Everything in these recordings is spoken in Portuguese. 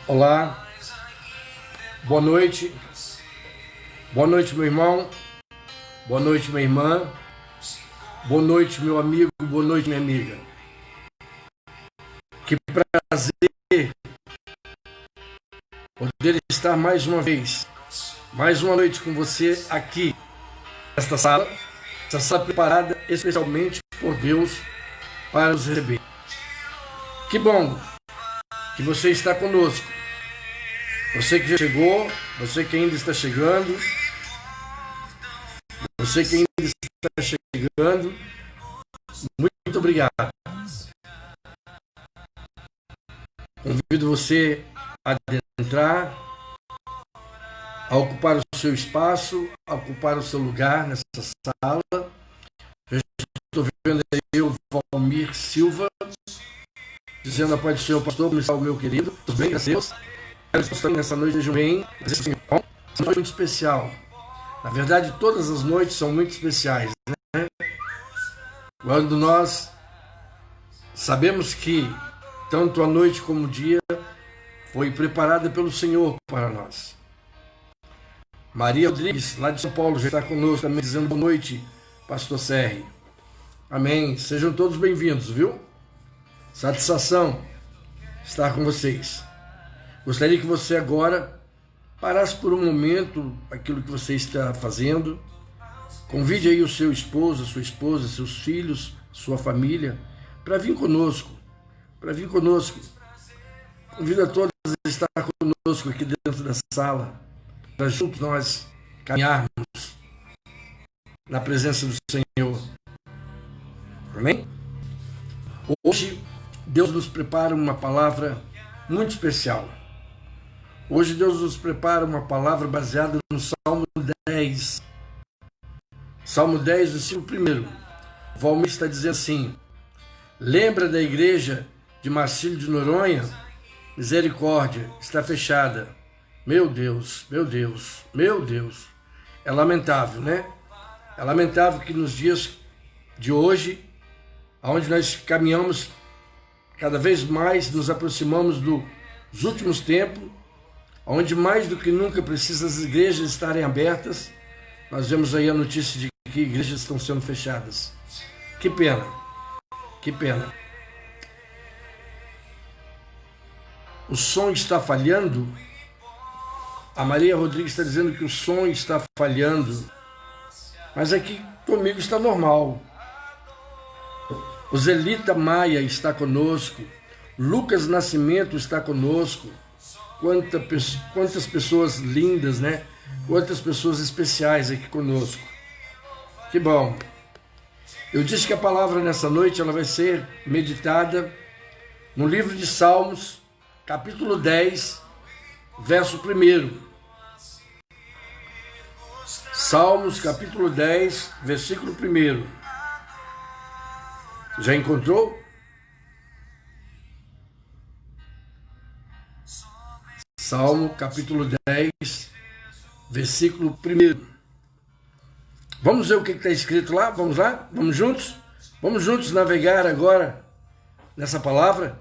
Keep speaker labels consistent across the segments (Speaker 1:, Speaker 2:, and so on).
Speaker 1: Olá, boa noite, meu irmão, boa noite, minha irmã, boa noite, meu amigo, boa noite, minha amiga. Que prazer poder estar mais uma vez, mais uma noite com você aqui, nesta sala, essa sala preparada especialmente por Deus para nos receber. Que bom que você está conosco. Você que já chegou, você que ainda está chegando, você que ainda está chegando, muito obrigado. Convido você a adentrar, a ocupar o seu espaço, a ocupar o seu lugar nessa sala. Eu estou vendo aí o Valmir Silva, dizendo a paz do Senhor, pastor, como está o meu querido? Tudo bem, graças a Deus? Estamos nessa noite de bem, essa noite muito especial. Na verdade, todas as noites são muito especiais, né? Quando nós sabemos que tanto a noite como o dia foi preparada pelo Senhor para nós. Maria Rodrigues, lá de São Paulo, já está conosco também, dizendo boa noite, pastor Serri. Amém. Sejam todos bem-vindos, viu? Satisfação estar com vocês. Gostaria que você agora parasse por um momento aquilo que você está fazendo. Convide aí o seu esposo, a sua esposa, seus filhos, sua família, para vir conosco. Convido a todos a estar conosco aqui dentro da sala, para juntos nós caminharmos na presença do Senhor. Amém? Hoje, Deus nos prepara uma palavra muito especial. Hoje Deus nos prepara uma palavra baseada no Salmo 10. Salmo 10, versículo 1. O Valmir está dizendo assim: lembra da igreja de Marcílio de Noronha? Misericórdia, está fechada. Meu Deus, meu Deus, meu Deus. É lamentável, né? É lamentável que nos dias de hoje, onde nós caminhamos cada vez mais, nos aproximamos dos últimos tempos, onde mais do que nunca precisa as igrejas estarem abertas, nós vemos aí a notícia de que igrejas estão sendo fechadas. Que pena, que pena. O som está falhando? A Maria Rodrigues está dizendo que o som está falhando, mas aqui comigo está normal. O Zelita Maia está conosco, Lucas Nascimento está conosco. Quantas pessoas lindas, né? Quantas pessoas especiais aqui conosco. Que bom. Eu disse que a palavra nessa noite ela vai ser meditada no livro de Salmos, capítulo 10, verso 1. Salmos, capítulo 10, versículo 1. Já encontrou? Salmo, capítulo 10, versículo 1. Vamos ver o que está escrito lá? Vamos lá? Vamos juntos? Vamos juntos navegar agora nessa palavra?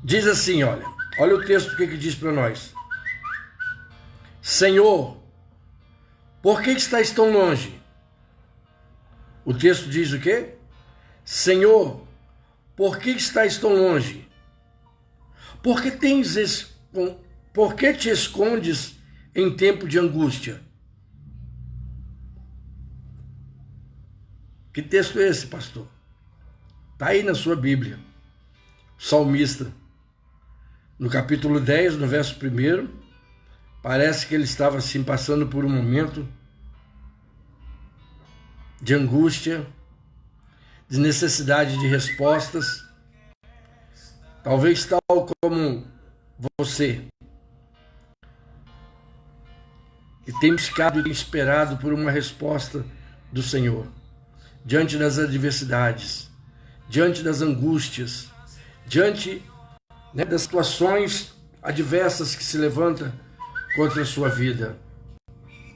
Speaker 1: Diz assim, olha o texto que diz para nós. Senhor, por que estás tão longe? O texto diz o quê? Senhor, por que estás tão longe? Por que te escondes em tempo de angústia? Que texto é esse, pastor? Está aí na sua Bíblia. O salmista, no capítulo 10, no verso 1, parece que ele estava assim passando por um momento de angústia, de necessidade de respostas. Talvez tal como você, que tem buscado e tem esperado por uma resposta do Senhor, diante das adversidades, diante das angústias, diante das situações adversas que se levantam contra a sua vida.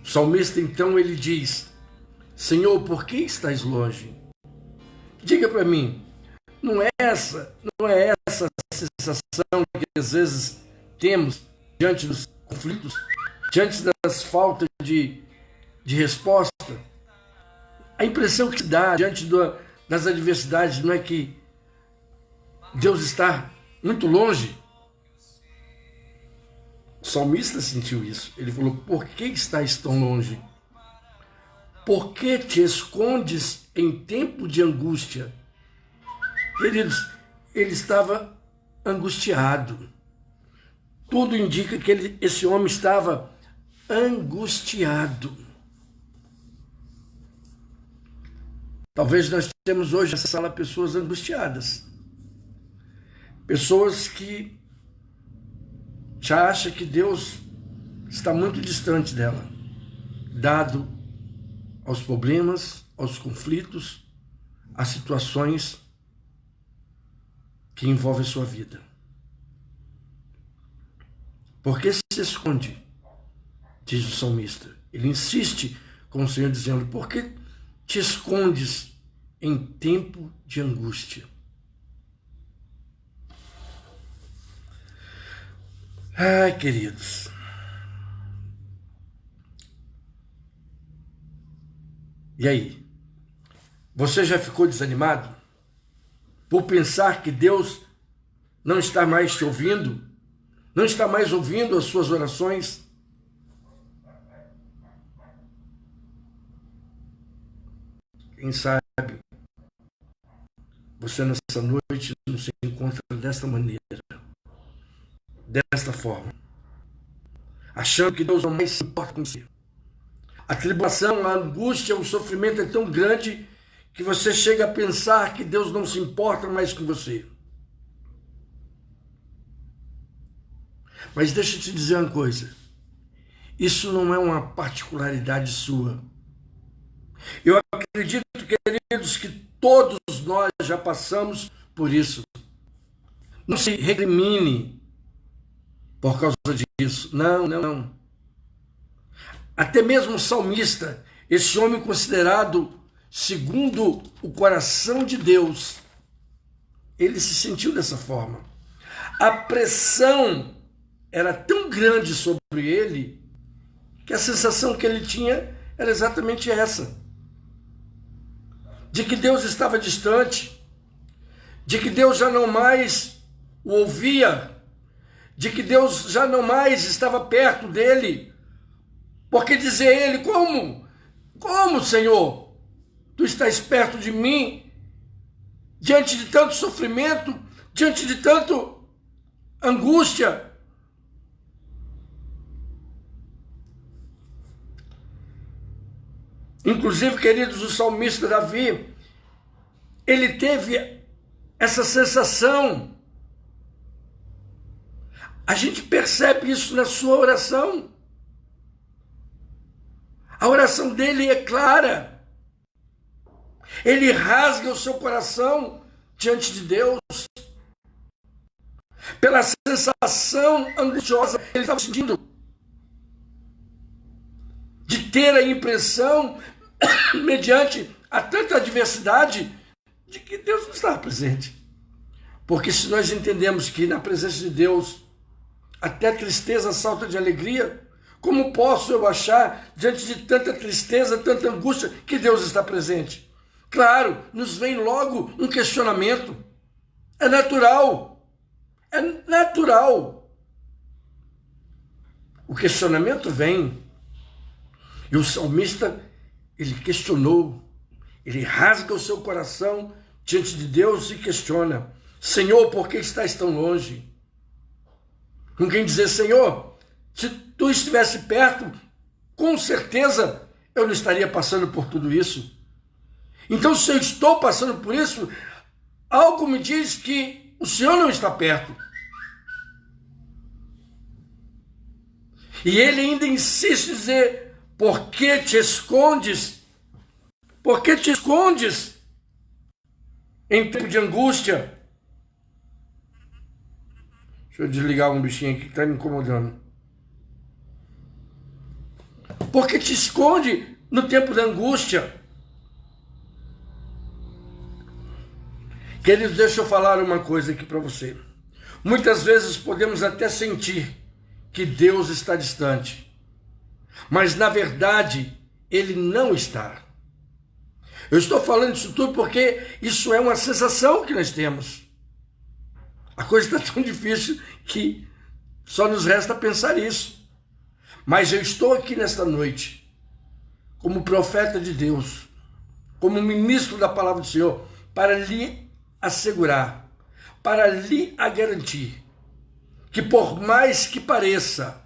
Speaker 1: O salmista, então, ele diz: Senhor, por que estás longe? Diga para mim, não é essa sensação que às vezes temos diante dos conflitos, diante das faltas de resposta, a impressão que se dá diante das adversidades não é que Deus está muito longe. O salmista sentiu isso. Ele falou: por que estás tão longe? Por que te escondes em tempo de angústia? Queridos, ele estava angustiado. Tudo indica que esse homem estava angustiado. Talvez nós temos hoje nessa sala pessoas angustiadas. Pessoas que já acham que Deus está muito distante dela, dado aos problemas, aos conflitos, às situações que envolvem a sua vida. Por que se esconde? Diz o salmista. Ele insiste com o Senhor dizendo: por que te escondes em tempo de angústia? Ai, queridos. E aí? Você já ficou desanimado por pensar que Deus não está mais te ouvindo? Não está mais ouvindo as suas orações? Quem sabe você nessa noite não se encontra desta maneira, desta forma, achando que Deus não mais se importa com você. A tribulação, a angústia, o sofrimento é tão grande que você chega a pensar que Deus não se importa mais com você. Mas deixa eu te dizer uma coisa. Isso não é uma particularidade sua. Eu acredito, queridos, que todos nós já passamos por isso. Não se recrimine por causa disso. Não. Até mesmo o salmista, esse homem considerado segundo o coração de Deus, ele se sentiu dessa forma. A pressão era tão grande sobre ele que a sensação que ele tinha era exatamente essa: de que Deus estava distante, de que Deus já não mais o ouvia, de que Deus já não mais estava perto dele. Porque dizer ele: como, Senhor, tu estás perto de mim, diante de tanto sofrimento, diante de tanto angústia? Inclusive, queridos, o salmista Davi, ele teve essa sensação. A gente percebe isso na sua oração. A oração dele é clara. Ele rasga o seu coração diante de Deus. Pela sensação angustiosa que ele estava sentindo. De ter a impressão, mediante a tanta adversidade, de que Deus não estava presente. Porque se nós entendemos que na presença de Deus até a tristeza salta de alegria, como posso eu achar, diante de tanta tristeza, tanta angústia, que Deus está presente? Claro, nos vem logo um questionamento. É natural. É natural. O questionamento vem. E o salmista, ele questionou. Ele rasga o seu coração diante de Deus e questiona: Senhor, por que estás tão longe? Com quem dizer: Senhor, se tu estivesse perto, com certeza eu não estaria passando por tudo isso. Então, se eu estou passando por isso, algo me diz que o Senhor não está perto. E ele ainda insiste em dizer: por que te escondes? Por que te escondes em tempo de angústia? Deixa eu desligar um bichinho aqui que está me incomodando. Por que te esconde no tempo da angústia? Queridos, deixa eu falar uma coisa aqui para você. Muitas vezes podemos até sentir que Deus está distante, mas na verdade Ele não está. Eu estou falando isso tudo porque isso é uma sensação que nós temos. A coisa está tão difícil que só nos resta pensar isso. Mas eu estou aqui nesta noite, como profeta de Deus, como ministro da palavra do Senhor, para lhe assegurar, para lhe garantir, que por mais que pareça,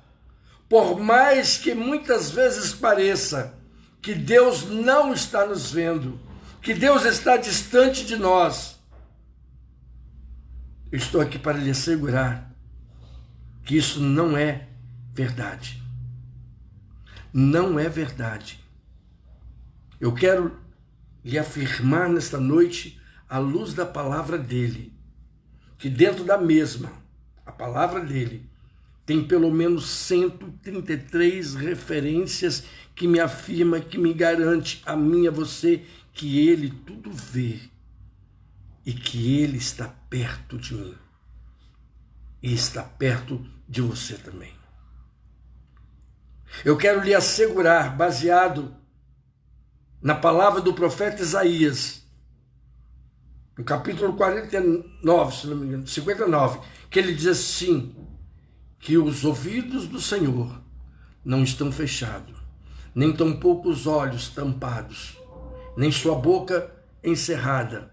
Speaker 1: por mais que muitas vezes pareça, que Deus não está nos vendo, que Deus está distante de nós, eu estou aqui para lhe assegurar que isso não é verdade. Não é verdade. Eu quero lhe afirmar nesta noite, à luz da palavra dele, que dentro da mesma, a palavra dele, tem pelo menos 133 referências que me afirma, que me garante a mim e a você, que ele tudo vê e que ele está perto de mim e está perto de você também. Eu quero lhe assegurar, baseado na palavra do profeta Isaías, no capítulo 49, se não me engano, 59, que ele diz assim, que os ouvidos do Senhor não estão fechados, nem tampouco os olhos tampados, nem sua boca encerrada,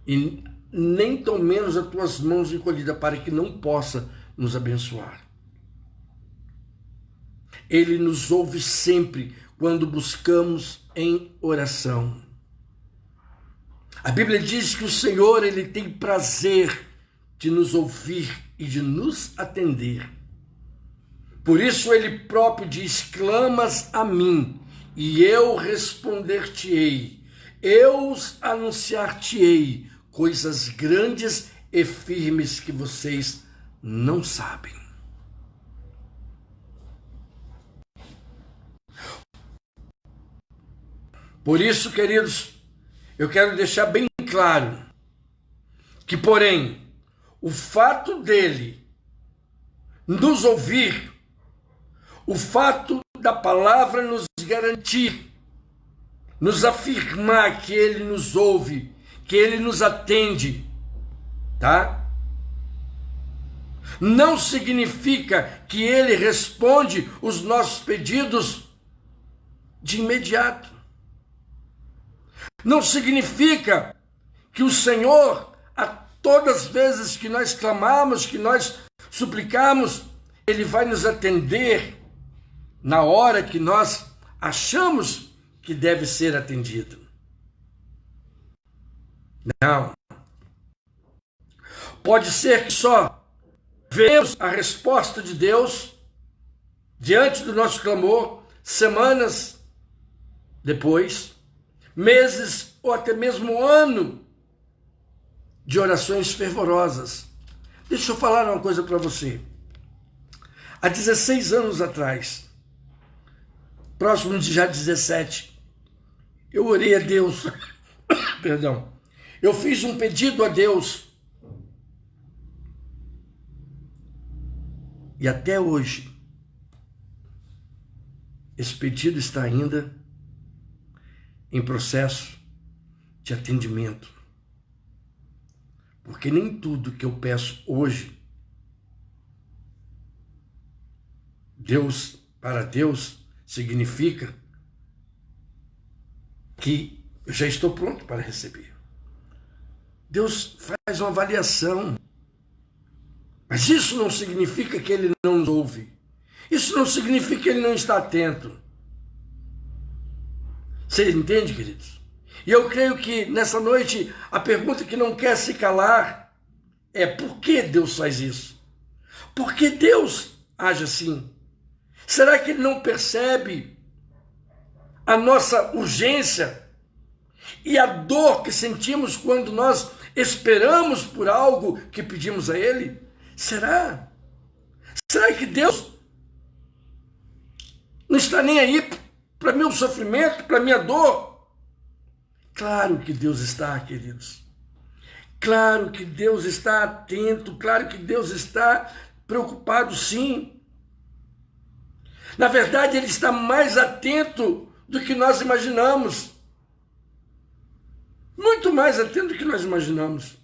Speaker 1: e nem tão menos as tuas mãos encolhidas, para que não possa nos abençoar. Ele nos ouve sempre quando buscamos em oração. A Bíblia diz que o Senhor, ele tem prazer de nos ouvir e de nos atender. Por isso ele próprio diz, clamas a mim, e eu responder-te-ei. Eu anunciar-te-ei coisas grandes e firmes que vocês não sabem. Por isso, queridos, eu quero deixar bem claro que, porém, o fato dele nos ouvir, o fato da palavra nos garantir, nos afirmar que ele nos ouve, que ele nos atende, tá? Não significa que ele responde os nossos pedidos de imediato. Não significa que o Senhor, a todas as vezes que nós clamamos, que nós suplicamos, ele vai nos atender na hora que nós achamos que deve ser atendido. Não. Pode ser que só vemos a resposta de Deus diante do nosso clamor semanas depois, meses ou até mesmo ano de orações fervorosas. Deixa eu falar uma coisa para você. Há 16 anos atrás, próximo de já 17, eu orei a Deus, perdão, eu fiz um pedido a Deus, e até hoje, esse pedido está ainda em processo de atendimento. Porque nem tudo que eu peço hoje, para Deus, significa que eu já estou pronto para receber. Deus faz uma avaliação. Mas isso não significa que ele não nos ouve. Isso não significa que ele não está atento. Você entende, queridos? E eu creio que nessa noite a pergunta que não quer se calar é: por que Deus faz isso? Por que Deus age assim? Será que ele não percebe a nossa urgência e a dor que sentimos quando nós esperamos por algo que pedimos a ele? Será? Será que Deus não está nem aí para meu sofrimento, para minha dor? Claro que Deus está, queridos. Claro que Deus está atento, claro que Deus está preocupado, sim. Na verdade, Ele está mais atento do que nós imaginamos. Muito mais atento do que nós imaginamos.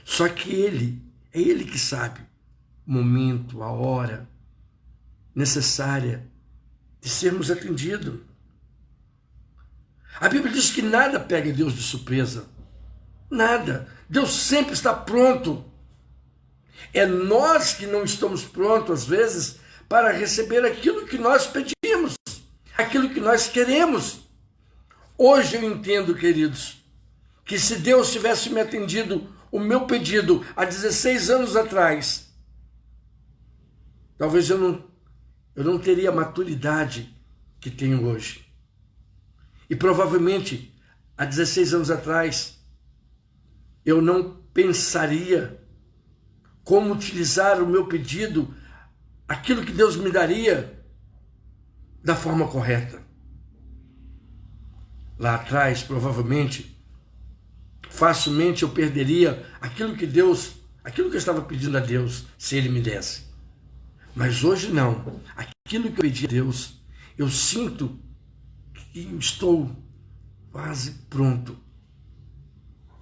Speaker 1: Só que é Ele que sabe o momento, a hora necessária de sermos atendidos. A Bíblia diz que nada pega Deus de surpresa. Nada. Deus sempre está pronto. É nós que não estamos prontos, às vezes, para receber aquilo que nós pedimos, aquilo que nós queremos. Hoje eu entendo, queridos, que se Deus tivesse me atendido o meu pedido há 16 anos atrás, talvez eu não teria a maturidade que tenho hoje. E provavelmente, há 16 anos atrás, eu não pensaria como utilizar o meu pedido, aquilo que Deus me daria, da forma correta. Lá atrás, provavelmente, facilmente eu perderia aquilo que eu estava pedindo a Deus, se Ele me desse. Mas hoje não. Aquilo que eu pedi a Deus, eu sinto que estou quase pronto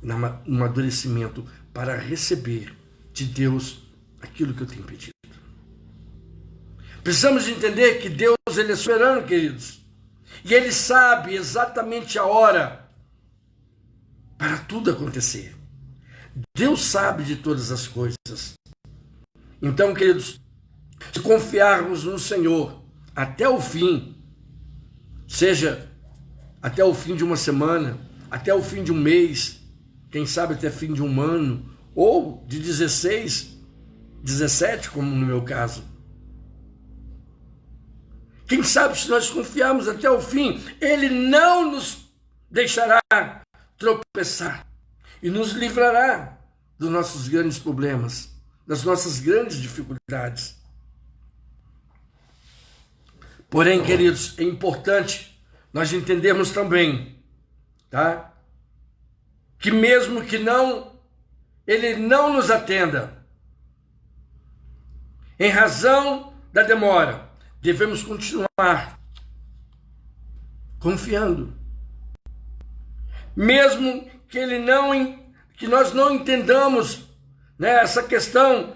Speaker 1: no amadurecimento para receber de Deus aquilo que eu tenho pedido. Precisamos entender que Deus, Ele é soberano, queridos. E Ele sabe exatamente a hora para tudo acontecer. Deus sabe de todas as coisas. Então, queridos, se confiarmos no Senhor até o fim, seja até o fim de uma semana, até o fim de um mês, quem sabe até o fim de um ano, ou de 16, 17, como no meu caso. Quem sabe se nós confiarmos até o fim, Ele não nos deixará tropeçar e nos livrará dos nossos grandes problemas, das nossas grandes dificuldades. Porém, queridos, é importante nós entendermos também, tá? Que mesmo que Ele não nos atenda, em razão da demora, devemos continuar confiando. Mesmo que nós não entendamos, né, essa questão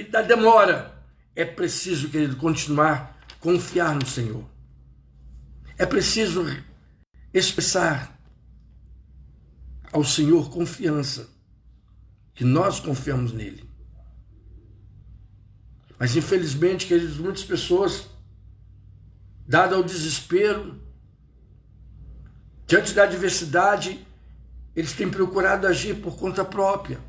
Speaker 1: da demora, é preciso, querido, continuar confiar no Senhor. É preciso expressar ao Senhor confiança, que nós confiamos nele. Mas infelizmente, queridos, muitas pessoas, dado ao desespero, diante da adversidade, eles têm procurado agir por conta própria.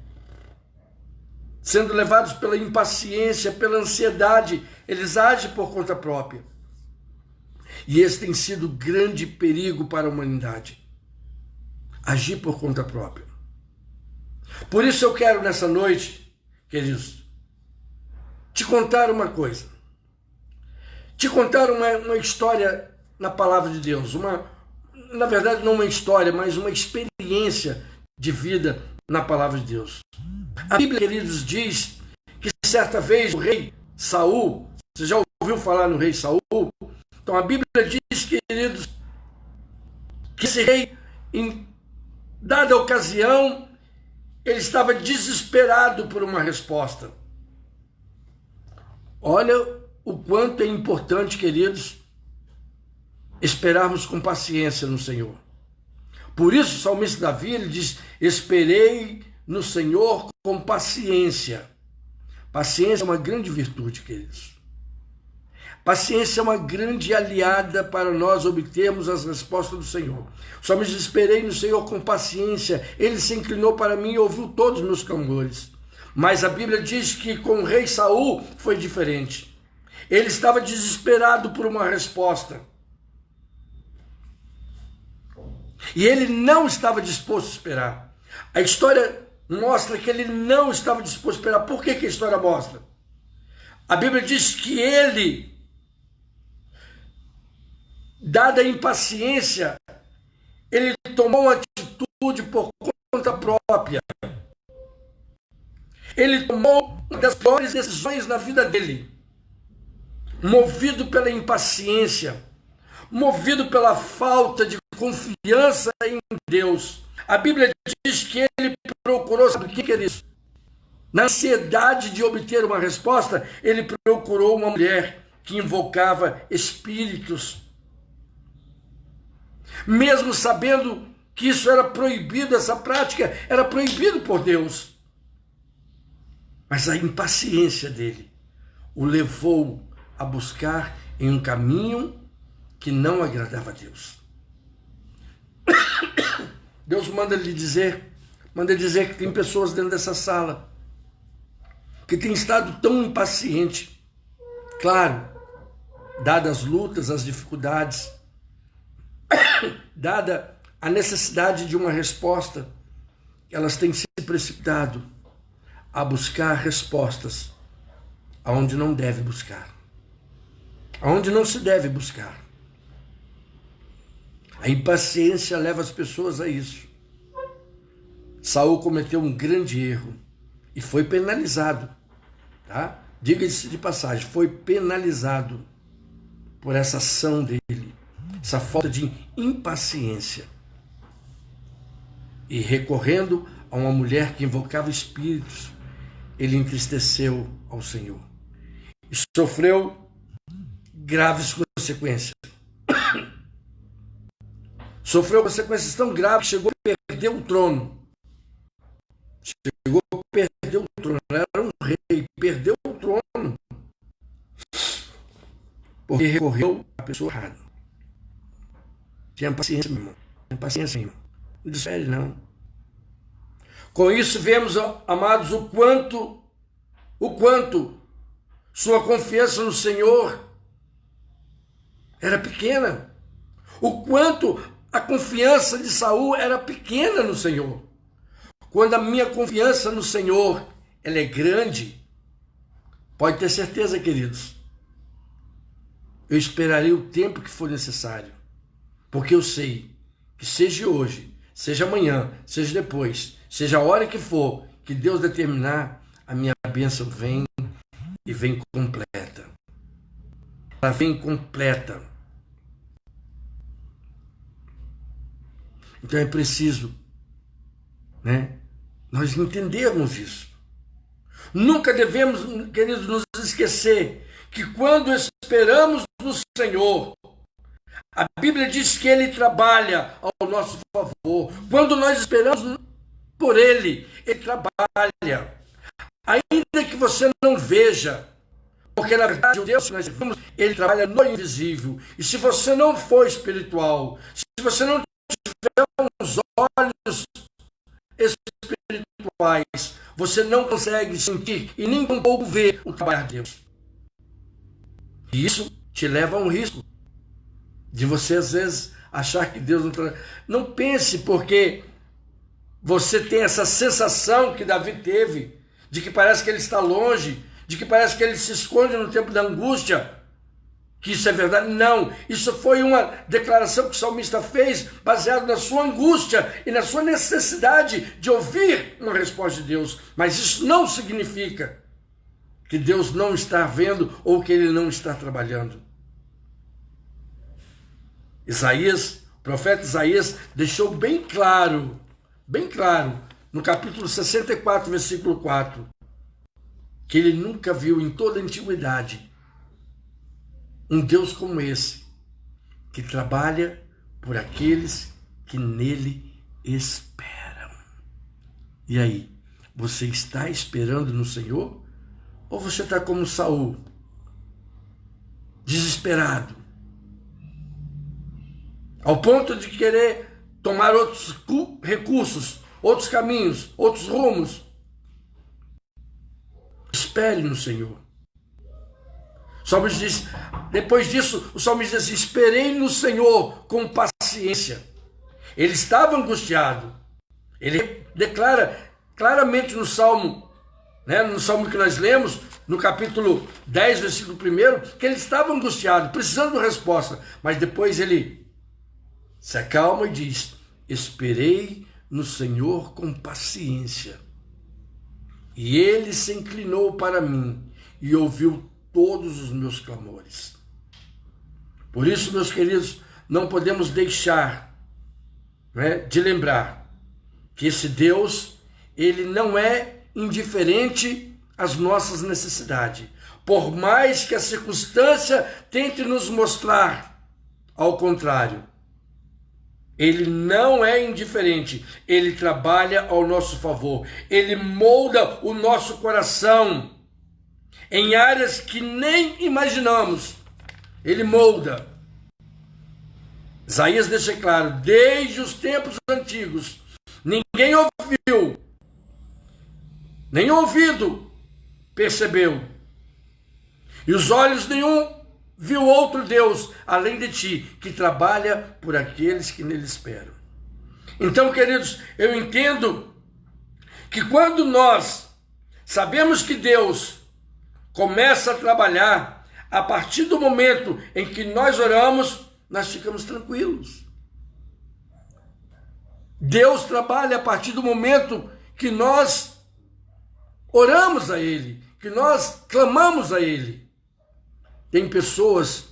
Speaker 1: Sendo levados pela impaciência, pela ansiedade, eles agem por conta própria. E esse tem sido grande perigo para a humanidade. Agir por conta própria. Por isso eu quero nessa noite, queridos, te contar uma coisa. Te contar uma história na palavra de Deus. Na verdade, não uma história, mas uma experiência de vida na palavra de Deus. A Bíblia, queridos, diz que certa vez o rei Saul, você já ouviu falar no rei Saul? Então a Bíblia diz, queridos, que esse rei, em dada ocasião, ele estava desesperado por uma resposta. Olha o quanto é importante, queridos, esperarmos com paciência no Senhor. Por isso o salmista Davi, ele diz: esperei no Senhor com paciência. Paciência é uma grande virtude, queridos. Paciência é uma grande aliada para nós obtermos as respostas do Senhor. O salmista diz: esperei no Senhor com paciência, Ele se inclinou para mim e ouviu todos os meus clamores. Mas a Bíblia diz que com o rei Saul foi diferente. Ele estava desesperado por uma resposta. E ele não estava disposto a esperar. A história mostra que ele não estava disposto a esperar. Por que a história mostra? A Bíblia diz que ele, dada a impaciência, ele tomou uma atitude por conta própria. Ele tomou uma das piores decisões na vida dele, movido pela impaciência, movido pela falta de confiança em Deus. A Bíblia diz que ele procurou, sabe o que é isso? Na ansiedade de obter uma resposta, ele procurou uma mulher que invocava espíritos. Mesmo sabendo que isso era proibido, essa prática era proibido por Deus. Mas a impaciência dele o levou a buscar em um caminho que não agradava a Deus. Deus manda dizer que tem pessoas dentro dessa sala que têm estado tão impaciente. Claro, dadas as lutas, as dificuldades, dada a necessidade de uma resposta, elas têm se precipitado a buscar respostas aonde não deve buscar, aonde não se deve buscar. A impaciência leva as pessoas a isso. Saul cometeu um grande erro e foi penalizado, tá? Diga-se de passagem, foi penalizado por essa ação dele, essa falta de impaciência. E recorrendo a uma mulher que invocava espíritos, ele entristeceu ao Senhor e sofreu graves consequências. Sofreu consequências tão graves que chegou a perder o trono. Chegou a perder o trono. Era um rei, perdeu o trono. Porque recorreu à pessoa errada. Tenha paciência, meu irmão. Tenha paciência, meu irmão. Não desespere, não. Com isso, vemos, amados, o quanto sua confiança no Senhor era pequena. O quanto a confiança de Saul era pequena no Senhor. Quando a minha confiança no Senhor ela é grande, pode ter certeza, queridos, eu esperarei o tempo que for necessário, porque eu sei que seja hoje, seja amanhã, seja depois, seja a hora que for, que Deus determinar, a minha bênção vem e vem completa. Ela vem completa. Então é preciso, nós entendermos isso. Nunca devemos, queridos, nos esquecer que quando esperamos no Senhor, a Bíblia diz que Ele trabalha ao nosso favor. Quando nós esperamos por Ele, Ele trabalha. Ainda que você não veja, porque na verdade o Deus que nós vemos, Ele trabalha no invisível. E se você não for espiritual, se você não tiver uns olhos espirituais, você não consegue sentir e nem um pouco ver o trabalho de Deus. E isso te leva a um risco de você às vezes achar que Deus não trabalha. Não pense porque você tem essa sensação que Davi teve, de que parece que ele está longe, de que parece que ele se esconde no tempo da angústia, que isso é verdade. Não, isso foi uma declaração que o salmista fez baseado na sua angústia e na sua necessidade de ouvir uma resposta de Deus. Mas isso não significa que Deus não está vendo ou que Ele não está trabalhando. O profeta Isaías deixou bem claro, no capítulo 64, versículo 4, que ele nunca viu em toda a antiguidade um Deus como esse, que trabalha por aqueles que nele esperam. E aí, você está esperando no Senhor? Ou você está como Saul, desesperado, ao ponto de querer tomar outros recursos, outros caminhos, outros rumos? Espere no Senhor. O salmista diz, depois disso, o salmista diz assim: esperei no Senhor com paciência. Ele estava angustiado. Ele declara claramente no Salmo, no Salmo que nós lemos, no capítulo 10, versículo 1, que ele estava angustiado, precisando de resposta. Mas depois ele se acalma e diz: esperei no Senhor com paciência. E ele se inclinou para mim e ouviu todos os meus clamores. Por isso, meus queridos, não podemos deixar, de lembrar que esse Deus, ele não é indiferente às nossas necessidades. Por mais que a circunstância tente nos mostrar ao contrário, ele não é indiferente, ele trabalha ao nosso favor, ele molda o nosso coração em áreas que nem imaginamos, ele molda. Isaías deixa claro, desde os tempos antigos, ninguém ouviu, nem ouvido percebeu, e os olhos nenhum viu outro Deus, além de ti, que trabalha por aqueles que nele esperam. Então, queridos, eu entendo que quando nós sabemos que Deus começa a trabalhar, a partir do momento em que nós oramos, nós ficamos tranquilos. Deus trabalha a partir do momento que nós oramos a Ele, que nós clamamos a Ele. Tem pessoas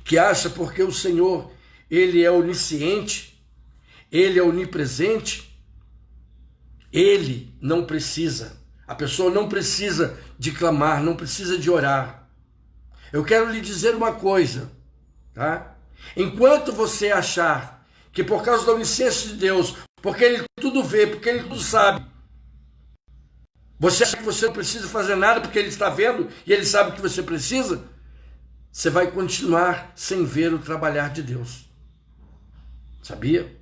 Speaker 1: que acham porque o Senhor, Ele é onisciente, Ele é onipresente, Ele não precisa, a pessoa não precisa de clamar, não precisa de orar. Eu quero lhe dizer uma coisa, tá? Enquanto você achar que por causa da onisciência de Deus, porque Ele tudo vê, porque Ele tudo sabe, você acha que você não precisa fazer nada porque Ele está vendo e Ele sabe que você precisa? Você vai continuar sem ver o trabalhar de Deus. Sabia?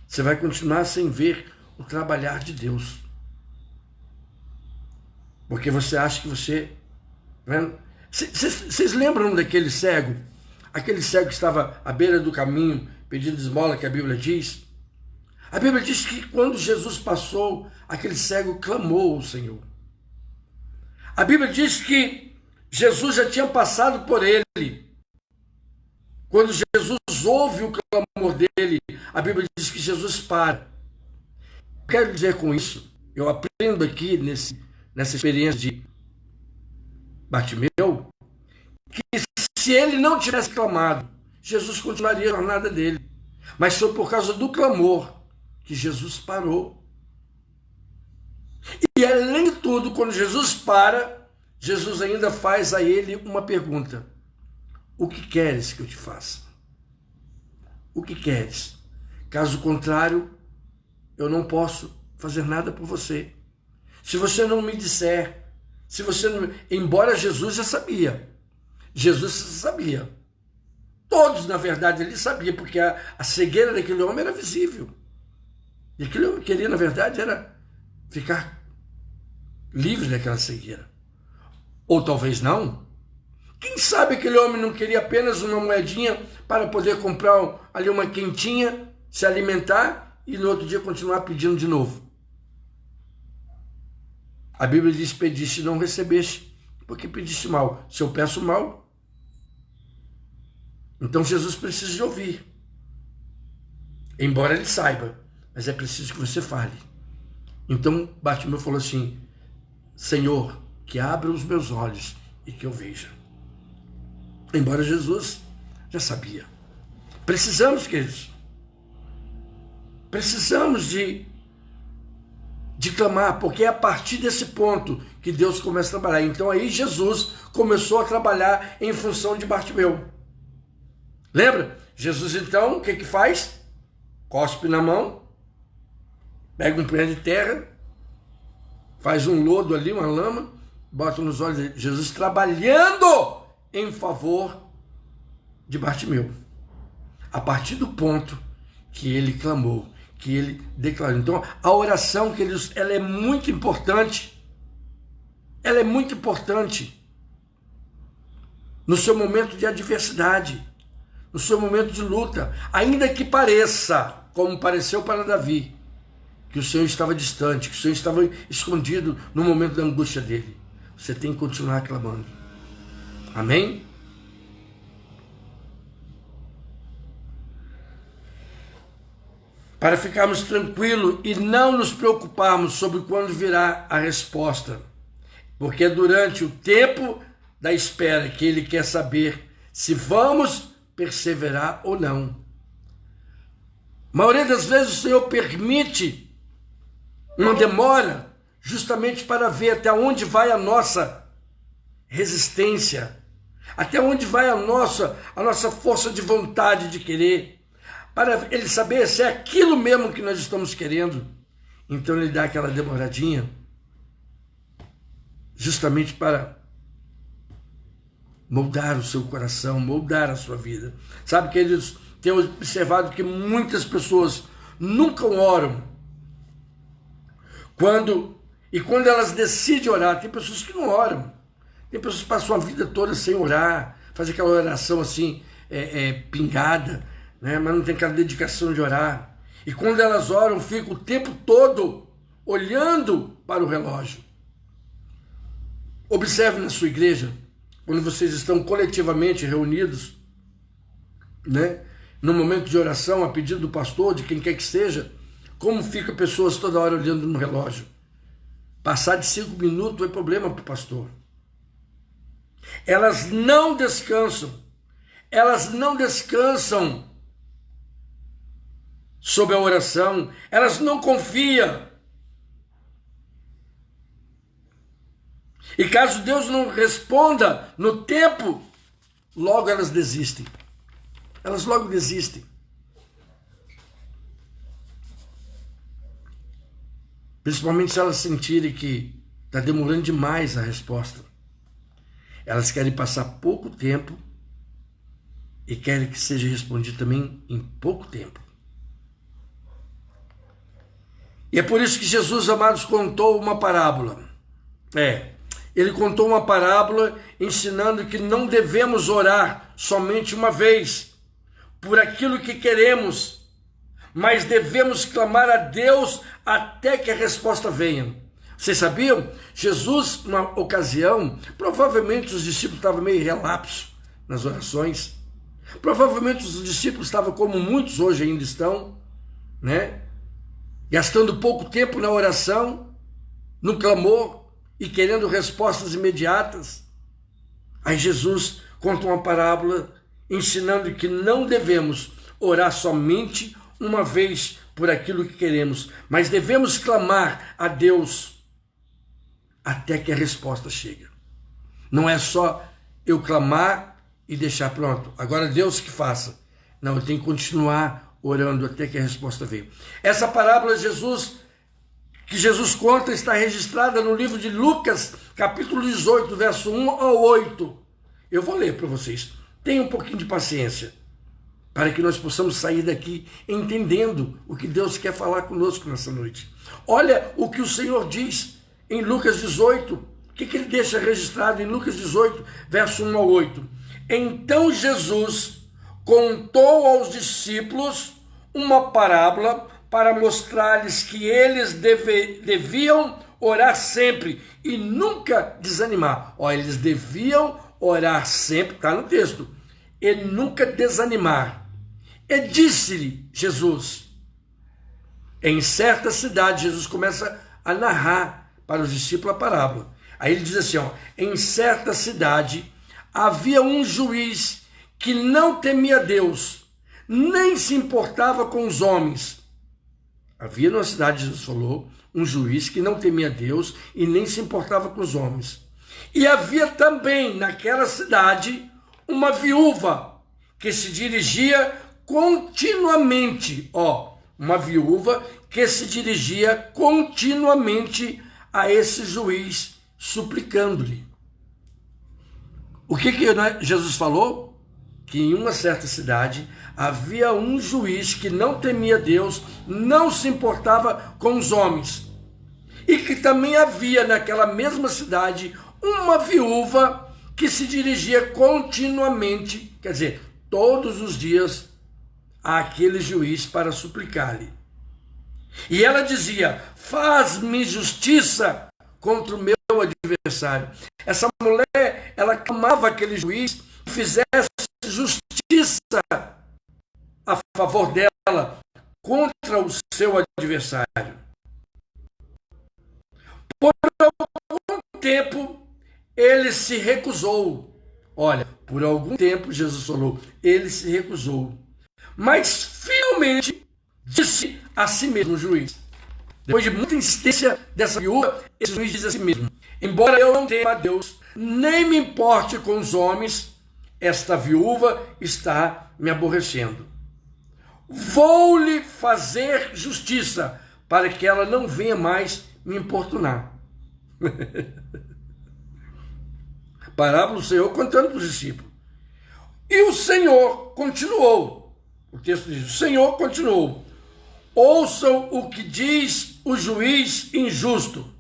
Speaker 1: Você vai continuar sem ver o trabalhar de Deus. Porque você acha que você... Vocês lembram daquele cego? Aquele cego que estava à beira do caminho pedindo esmola, que a Bíblia diz? A Bíblia diz que quando Jesus passou, aquele cego clamou ao Senhor. A Bíblia diz que Jesus já tinha passado por ele. Quando Jesus ouve o clamor dele, a Bíblia diz que Jesus para. Quero dizer com isso, eu aprendo aqui nessa experiência de Bartimeu, que se ele não tivesse clamado, Jesus continuaria a jornada dele. Mas foi por causa do clamor que Jesus parou. E além de tudo, quando Jesus para, Jesus ainda faz a ele uma pergunta: o que queres que eu te faça? O que queres? Caso contrário, eu não posso fazer nada por você. Se você não me disser, se você não... Embora Jesus já sabia. Jesus sabia. Todos, na verdade, ele sabia, porque a cegueira daquele homem era visível. E aquilo que eu queria, na verdade, era ficar livre daquela cegueira. Ou talvez não. Quem sabe aquele homem não queria apenas uma moedinha para poder comprar ali uma quentinha, se alimentar e no outro dia continuar pedindo de novo. A Bíblia diz: pediste e não recebeste, porque pediste mal. Se eu peço mal, então Jesus precisa de ouvir. Embora ele saiba, mas é preciso que você fale. Então Bartimeu falou assim: Senhor, que abra os meus olhos e que eu veja. Embora Jesus já sabia. Precisamos, queridos, precisamos de clamar, porque é a partir desse ponto que Deus começa a trabalhar. Então aí Jesus começou a trabalhar em função de Bartimeu. Lembra? Jesus então, o que faz? Cospe na mão, pega um punhado de terra, faz um lodo ali, uma lama, bota nos olhos de Jesus, trabalhando em favor de Bartimeu. A partir do ponto que ele clamou, que ele declarou. Então, a oração, queridos, ela é muito importante. Ela é muito importante no seu momento de adversidade, no seu momento de luta, ainda que pareça, como pareceu para Davi, que o Senhor estava distante, que o Senhor estava escondido no momento da angústia dele. Você tem que continuar clamando. Amém? para ficarmos tranquilos e não nos preocuparmos sobre quando virá a resposta, porque é durante o tempo da espera que Ele quer saber se vamos perseverar ou não. A maioria das vezes o Senhor permite uma demora justamente para ver até onde vai a nossa resistência, até onde vai a nossa força de vontade de querer, para Ele saber se é aquilo mesmo que nós estamos querendo. Então Ele dá aquela demoradinha, justamente para moldar o seu coração, moldar a sua vida. Sabe, queridos, tenho observado que muitas pessoas nunca oram. Quando elas decidem orar, tem pessoas que não oram. Tem pessoas que passam a vida toda sem orar, fazem aquela oração assim, pingada, né? Mas não tem aquela dedicação de orar. E quando elas oram, ficam o tempo todo olhando para o relógio. Observe na sua igreja, quando vocês estão coletivamente reunidos, né? No momento de oração, a pedido do pastor, de quem quer que seja, como fica pessoas toda hora olhando no relógio. Passar de 5 minutos é problema para o pastor. Elas não descansam. Elas não descansam sobre a oração. Elas não confiam. E caso Deus não responda no tempo, logo elas desistem. Elas logo desistem. Principalmente se elas sentirem que está demorando demais a resposta. Elas querem passar pouco tempo e querem que seja respondido também em pouco tempo. E é por isso que Jesus, amados, contou uma parábola. Ele contou uma parábola ensinando que não devemos orar somente uma vez por aquilo que queremos, mas devemos clamar a Deus até que a resposta venha. Vocês sabiam? Jesus, numa ocasião, provavelmente os discípulos estavam meio relapsos nas orações. Provavelmente os discípulos estavam como muitos hoje ainda estão, né? Gastando pouco tempo na oração, no clamor e querendo respostas imediatas. Aí Jesus conta uma parábola ensinando que não devemos orar somente uma vez por aquilo que queremos, mas devemos clamar a Deus até que a resposta chegue. Não é só eu clamar e deixar pronto, agora Deus que faça. Não, eu tenho que continuar orando até que a resposta venha. Essa parábola que Jesus conta está registrada no livro de Lucas, capítulo 18, verso 1 ao 8. Eu vou ler para vocês. Tenha um pouquinho de paciência, para que nós possamos sair daqui entendendo o que Deus quer falar conosco nessa noite. Olha o que o Senhor diz em Lucas 18, o que ele deixa registrado em Lucas 18, verso 1 ao 8. Então Jesus contou aos discípulos uma parábola para mostrar-lhes que eles deviam orar sempre e nunca desanimar. Eles deviam orar sempre, está no texto, e nunca desanimar. E disse-lhe Jesus, em certa cidade, Jesus começa a narrar para os discípulos a parábola. Aí ele diz assim, em certa cidade havia um juiz que não temia Deus, nem se importava com os homens. Havia numa cidade, Jesus falou, um juiz que não temia Deus e nem se importava com os homens. E havia também naquela cidade uma viúva que se dirigia continuamente, uma viúva que se dirigia continuamente a esse juiz, suplicando-lhe. O que Jesus falou? Que em uma certa cidade havia um juiz que não temia Deus, não se importava com os homens. E que também havia naquela mesma cidade uma viúva que se dirigia continuamente, quer dizer, todos os dias, àquele juiz para suplicar-lhe. E ela dizia, faz-me justiça contra o meu adversário. Essa mulher, ela clamava aquele juiz que fizesse justiça a favor dela contra o seu adversário. Por algum tempo, ele se recusou. Olha, por algum tempo, Jesus falou, ele se recusou. Mas, finalmente, disse a si mesmo o juiz. Depois de muita insistência dessa viúva, esse juiz diz a si mesmo, embora eu não tema a Deus, nem me importe com os homens, esta viúva está me aborrecendo. Vou-lhe fazer justiça, para que ela não venha mais me importunar. Parábola do Senhor contando para os discípulos. E o Senhor continuou. O texto diz, o Senhor continuou. Ouçam o que diz o juiz injusto.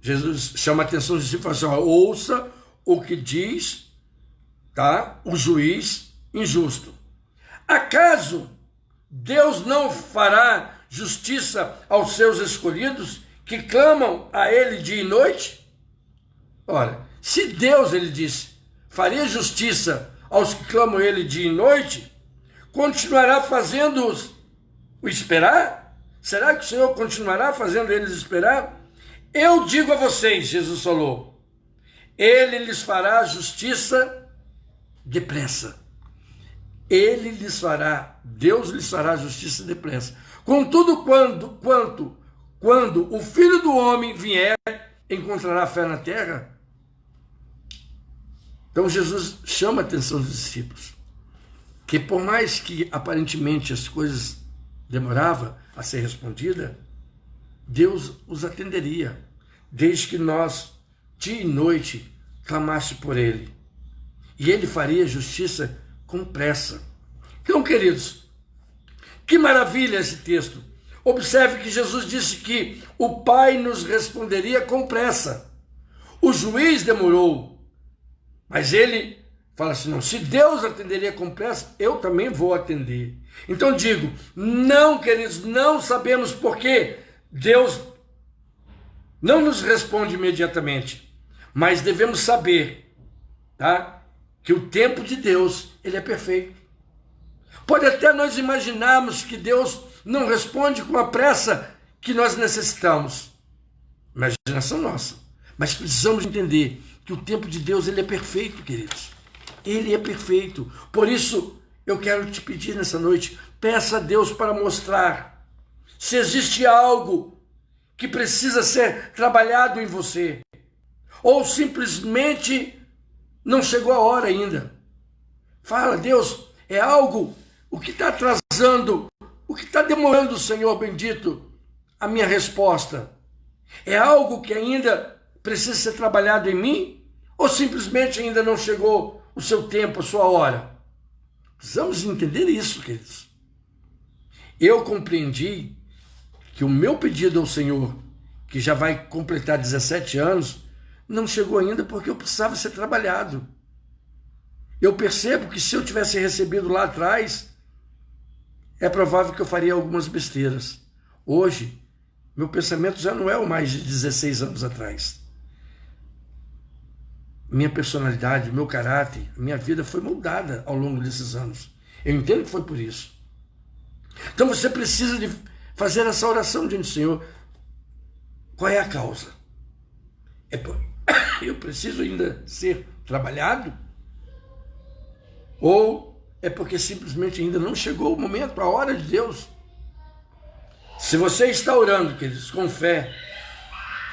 Speaker 1: Jesus chama a atenção dos discípulos e fala assim, ouça o que diz, tá, o juiz injusto. Acaso Deus não fará justiça aos seus escolhidos que clamam a Ele dia e noite? Ora, se Deus, ele disse, faria justiça aos que clamam a Ele dia e noite, continuará fazendo-os o esperar? Será que o Senhor continuará fazendo eles esperar? Eu digo a vocês, Jesus falou, Ele lhes fará justiça depressa. Ele lhes fará, Deus lhes fará justiça depressa. Contudo, quando o Filho do Homem vier, encontrará fé na terra? Então Jesus chama a atenção dos discípulos, que por mais que aparentemente as coisas demoravam a ser respondidas, Deus os atenderia, desde que nós, dia e noite, clamasse por Ele. E Ele faria justiça com pressa. Então, queridos, que maravilha esse texto. Observe que Jesus disse que o Pai nos responderia com pressa. O juiz demorou, mas ele fala assim, não, se Deus atenderia com pressa, eu também vou atender. Então digo, não, queridos, não sabemos por que Deus não nos responde imediatamente, mas devemos saber, tá, que o tempo de Deus, ele é perfeito. Pode até nós imaginarmos que Deus não responde com a pressa que nós necessitamos. Imaginação nossa. Mas precisamos entender que o tempo de Deus, ele é perfeito, queridos. Ele é perfeito. Por isso, eu quero te pedir nessa noite, peça a Deus para mostrar se existe algo que precisa ser trabalhado em você, ou simplesmente não chegou a hora ainda. Fala, Deus, é algo, o que está atrasando, o que está demorando, Senhor bendito, a minha resposta? É algo que ainda precisa ser trabalhado em mim? Ou simplesmente ainda não chegou o seu tempo, a sua hora? Precisamos entender isso, queridos. Eu compreendi que o meu pedido ao Senhor, que já vai completar 17 anos, não chegou ainda porque eu precisava ser trabalhado. Eu percebo que se eu tivesse recebido lá atrás, é provável que eu faria algumas besteiras. Hoje, meu pensamento já não é o mais de 16 anos atrás. Minha personalidade, meu caráter, minha vida foi moldada ao longo desses anos. Eu entendo que foi por isso. Então você precisa de fazer essa oração diante do Senhor. Qual é a causa? Eu preciso ainda ser trabalhado? Ou é porque simplesmente ainda não chegou o momento, a hora de Deus? Se você está orando, queridos, com fé,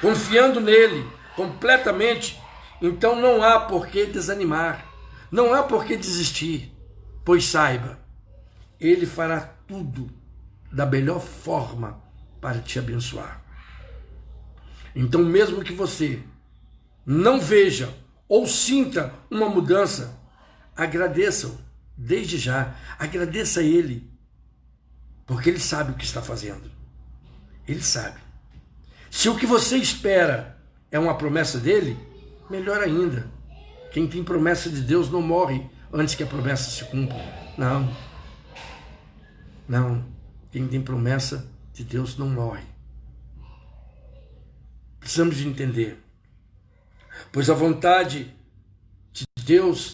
Speaker 1: confiando nele completamente, então não há por que desanimar, não há por que desistir, pois saiba, ele fará tudo da melhor forma para te abençoar. Então, mesmo que você não veja ou sinta uma mudança, agradeça-o desde já, agradeça a ele, porque ele sabe o que está fazendo, ele sabe. Se o que você espera é uma promessa dele, melhor ainda. Quem tem promessa de Deus não morre antes que a promessa se cumpra. Não. Quem tem promessa de Deus não morre. Precisamos de entender. Pois a vontade de Deus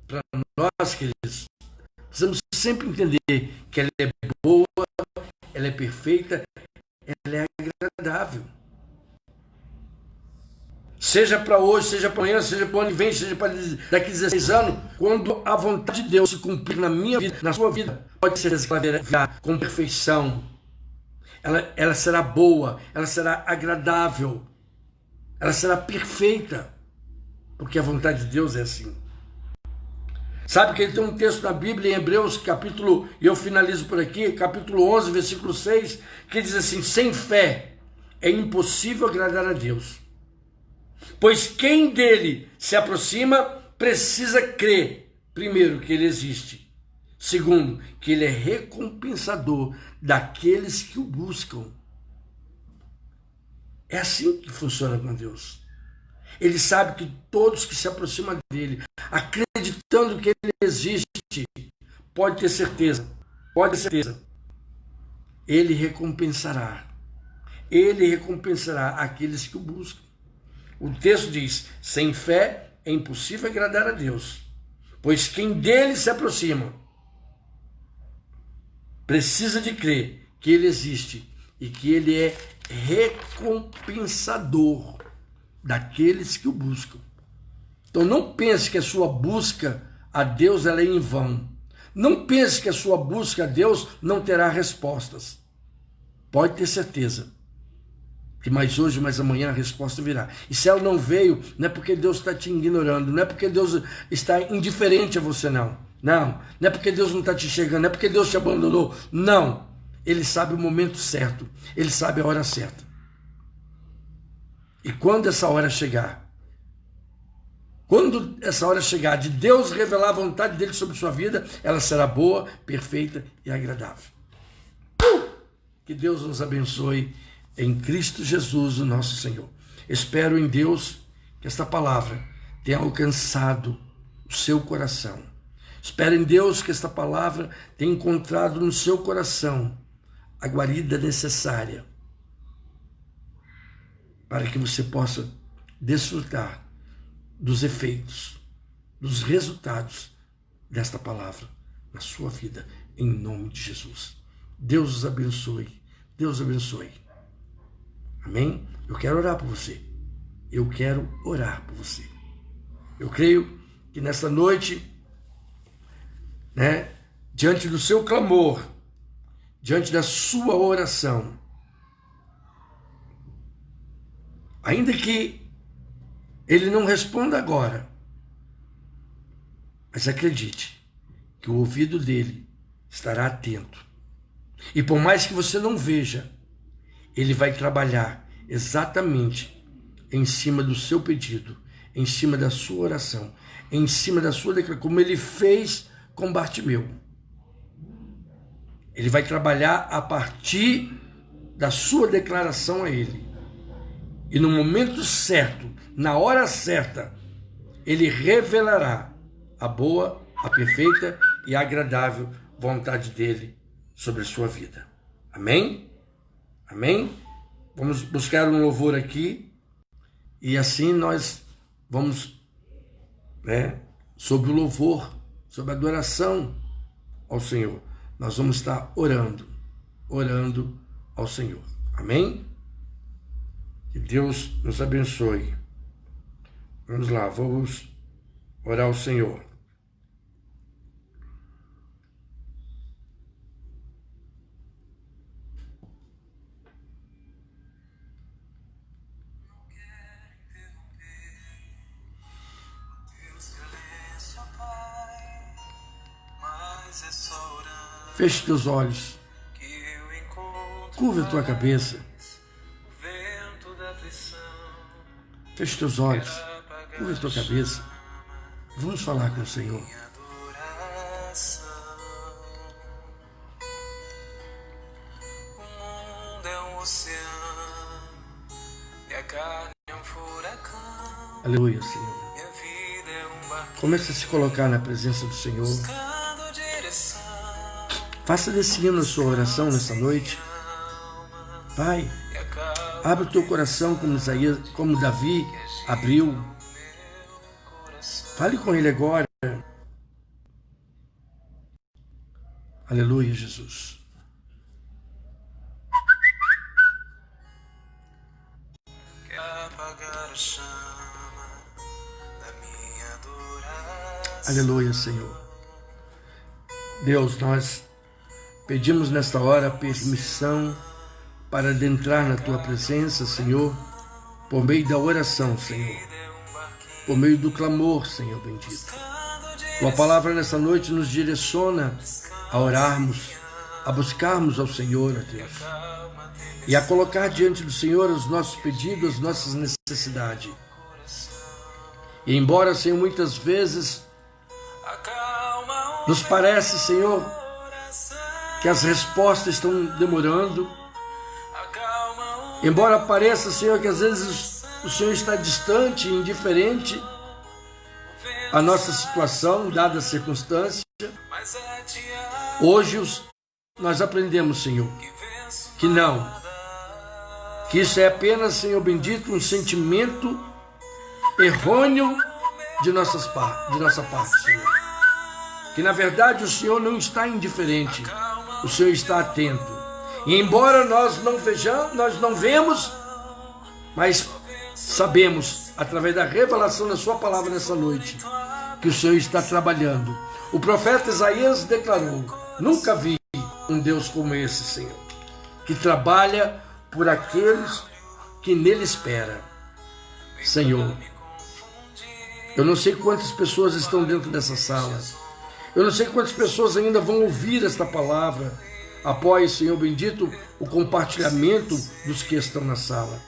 Speaker 1: para nós, queridos, precisamos sempre entender que ela é boa, ela é perfeita, ela é agradável. Seja para hoje, seja para amanhã, seja para o ano que vem, seja para daqui a 16 anos, quando a vontade de Deus se cumprir na minha vida, na sua vida, pode ser que ela virá com perfeição. Ela será boa, ela será agradável, ela será perfeita, porque a vontade de Deus é assim. Sabe que ele tem um texto na Bíblia, em Hebreus, capítulo, e eu finalizo por aqui, capítulo 11, versículo 6, que diz assim: sem fé é impossível agradar a Deus. Pois quem dele se aproxima precisa crer, primeiro, que ele existe. Segundo, que ele é recompensador daqueles que o buscam. É assim que funciona com Deus. Ele sabe que todos que se aproximam dele, acreditando que ele existe, pode ter certeza, ele recompensará. Ele recompensará aqueles que o buscam. O texto diz: sem fé é impossível agradar a Deus, pois quem dele se aproxima precisa de crer que ele existe e que ele é recompensador daqueles que o buscam. Então não pense que a sua busca a Deus ela é em vão. Não pense que a sua busca a Deus não terá respostas. Pode ter certeza que mais hoje, mais amanhã a resposta virá. E se ela não veio, não é porque Deus está te ignorando, não é porque Deus está indiferente a você, não. Não é porque Deus não está te enxergando, não é porque Deus te abandonou. Não. Ele sabe o momento certo, ele sabe a hora certa. E quando essa hora chegar, de Deus revelar a vontade dele sobre sua vida, ela será boa, perfeita e agradável. Que Deus nos abençoe em Cristo Jesus, o nosso Senhor. Espero em Deus que esta palavra tenha alcançado o seu coração. Espero em Deus que esta palavra tenha encontrado no seu coração a guarida necessária para que você possa desfrutar dos efeitos, dos resultados desta palavra na sua vida, em nome de Jesus. Deus os abençoe. Deus abençoe. Amém? Eu quero orar por você. Eu quero orar por você. Eu creio que nesta noite, diante do seu clamor, diante da sua oração, ainda que ele não responda agora, mas acredite que o ouvido dele estará atento. E por mais que você não veja, ele vai trabalhar exatamente em cima do seu pedido, em cima da sua oração, em cima da sua declaração, como ele fez com Bartimeu. Ele vai trabalhar a partir da sua declaração a ele. E no momento certo, na hora certa, ele revelará a boa, a perfeita e a agradável vontade dele sobre a sua vida. Amém? Amém? Vamos buscar um louvor aqui e assim nós vamos, sobre o louvor, sobre a adoração ao Senhor. Nós vamos estar orando ao Senhor. Amém? Que Deus nos abençoe. Vamos lá, vamos orar ao Senhor. Feche teus olhos. Curva a tua cabeça. Feche teus olhos. Curva a tua cabeça. Vamos falar com o Senhor. Aleluia, Senhor. Comece a se colocar na presença do Senhor. Faça desse hino a sua oração nessa noite. Pai, abre o teu coração como Davi abriu. Fale com ele agora. Aleluia, Jesus. Aleluia, Senhor. Deus, nós pedimos nesta hora permissão para adentrar na Tua presença, Senhor, por meio da oração, Senhor, por meio do clamor, Senhor bendito. Tua palavra nessa noite nos direciona a orarmos, a buscarmos ao Senhor, ó Deus, e a colocar diante do Senhor os nossos pedidos, as nossas necessidades. E embora, Senhor, muitas vezes nos parece, Senhor, que as respostas estão demorando, embora pareça, Senhor, que às vezes o Senhor está distante, indiferente à nossa situação, dada a circunstância, hoje nós aprendemos, Senhor, que não, que isso é apenas, Senhor bendito, um sentimento errôneo de nossa parte, Senhor. Que na verdade o Senhor não está indiferente, o Senhor está atento. E embora nós não vemos, mas sabemos, através da revelação da sua palavra nessa noite, que o Senhor está trabalhando. O profeta Isaías declarou: nunca vi um Deus como esse, Senhor, que trabalha por aqueles que nele esperam. Senhor, eu não sei quantas pessoas estão dentro dessa sala, eu não sei quantas pessoas ainda vão ouvir esta palavra após, Senhor bendito, o compartilhamento dos que estão na sala.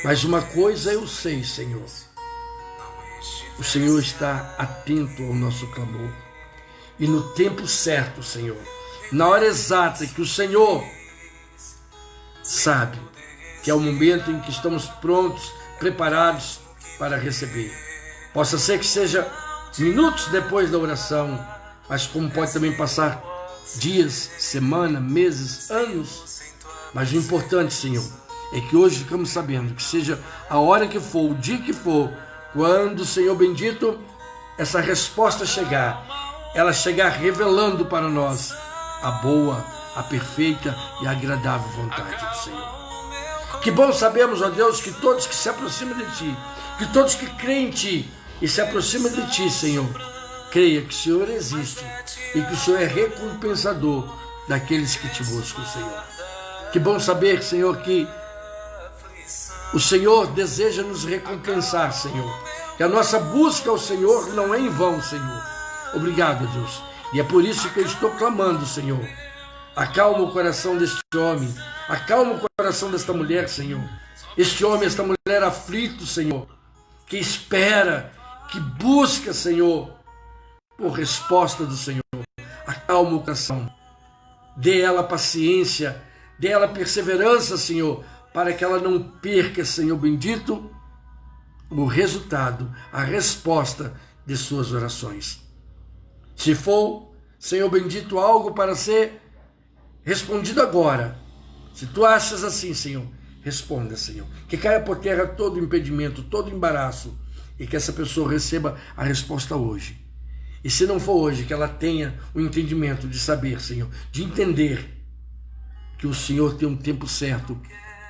Speaker 1: Mas uma coisa eu sei, Senhor, o Senhor está atento ao nosso clamor. E no tempo certo, Senhor, na hora exata que o Senhor sabe que é o momento em que estamos prontos, preparados para receber. Possa ser que seja minutos depois da oração, mas como pode também passar dias, semana, meses, anos. Mas o importante, Senhor, é que hoje ficamos sabendo que seja a hora que for, o dia que for, quando, Senhor bendito, essa resposta chegar, ela chegar revelando para nós a boa, a perfeita e a agradável vontade do Senhor. Que bom sabemos, ó Deus, que todos que se aproximam de Ti, que todos que creem em Ti e se aproximam de Ti, Senhor, creia que o Senhor existe e que o Senhor é recompensador daqueles que Te buscam, Senhor. Que bom saber, Senhor, que o Senhor deseja nos recompensar, Senhor. Que a nossa busca ao Senhor não é em vão, Senhor. Obrigado, Deus. E é por isso que eu estou clamando, Senhor. Acalma o coração deste homem. Acalma o coração desta mulher, Senhor. Este homem, esta mulher aflito, Senhor. Que espera, que busca, Senhor, por resposta do Senhor. Acalma o coração. Dê ela paciência. Dê ela perseverança, Senhor, para que ela não perca, Senhor bendito, o resultado, a resposta de suas orações. Se for, Senhor bendito, algo para ser respondido agora, se tu achas assim, Senhor, responda, Senhor. Que caia por terra todo impedimento, todo embaraço, e que essa pessoa receba a resposta hoje. E se não for hoje, que ela tenha o entendimento de saber, Senhor, de entender que o Senhor tem um tempo certo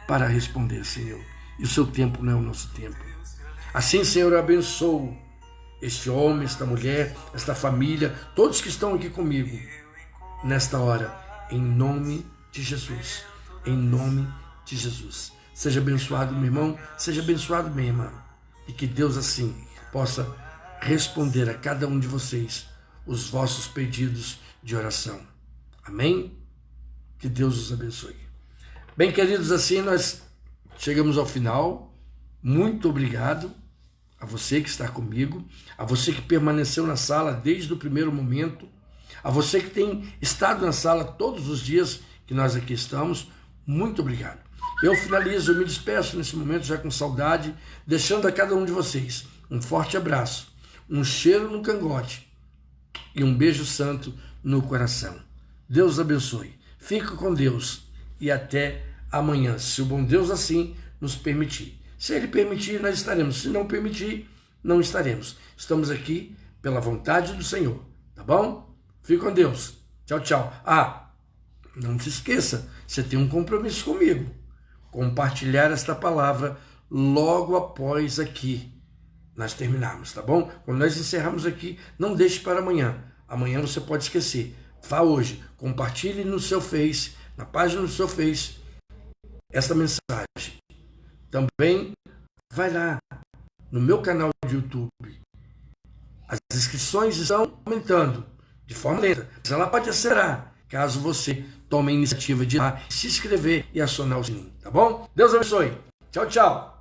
Speaker 1: para responder, Senhor. E o seu tempo não é o nosso tempo. Assim, Senhor, eu abençoo este homem, esta mulher, esta família, todos que estão aqui comigo nesta hora, em nome de Jesus. Em nome de Jesus. Seja abençoado, meu irmão, seja abençoado, minha irmã. E que Deus, assim, possa responder a cada um de vocês os vossos pedidos de oração. Amém? Que Deus os abençoe. Bem, queridos, assim nós chegamos ao final. Muito obrigado a você que está comigo, a você que permaneceu na sala desde o primeiro momento, a você que tem estado na sala todos os dias que nós aqui estamos. Muito obrigado. Eu finalizo, eu me despeço nesse momento já com saudade, deixando a cada um de vocês um forte abraço, um cheiro no cangote e um beijo santo no coração. Deus abençoe. Fique com Deus e até amanhã, se o bom Deus assim nos permitir. Se Ele permitir, nós estaremos. Se não permitir, não estaremos. Estamos aqui pela vontade do Senhor, tá bom? Fique com Deus. Tchau, tchau. Não se esqueça, você tem um compromisso comigo. Compartilhar esta palavra logo após aqui nós terminarmos, tá bom? Quando nós encerrarmos aqui, não deixe para amanhã. Amanhã você pode esquecer. Vá hoje, compartilhe no seu Face, na página do seu Face, essa mensagem. Também vai lá no meu canal de YouTube. As inscrições estão aumentando de forma lenta, mas ela pode acelerar caso você tome a iniciativa de ir lá, se inscrever e acionar o sininho, tá bom? Deus abençoe. Tchau, tchau.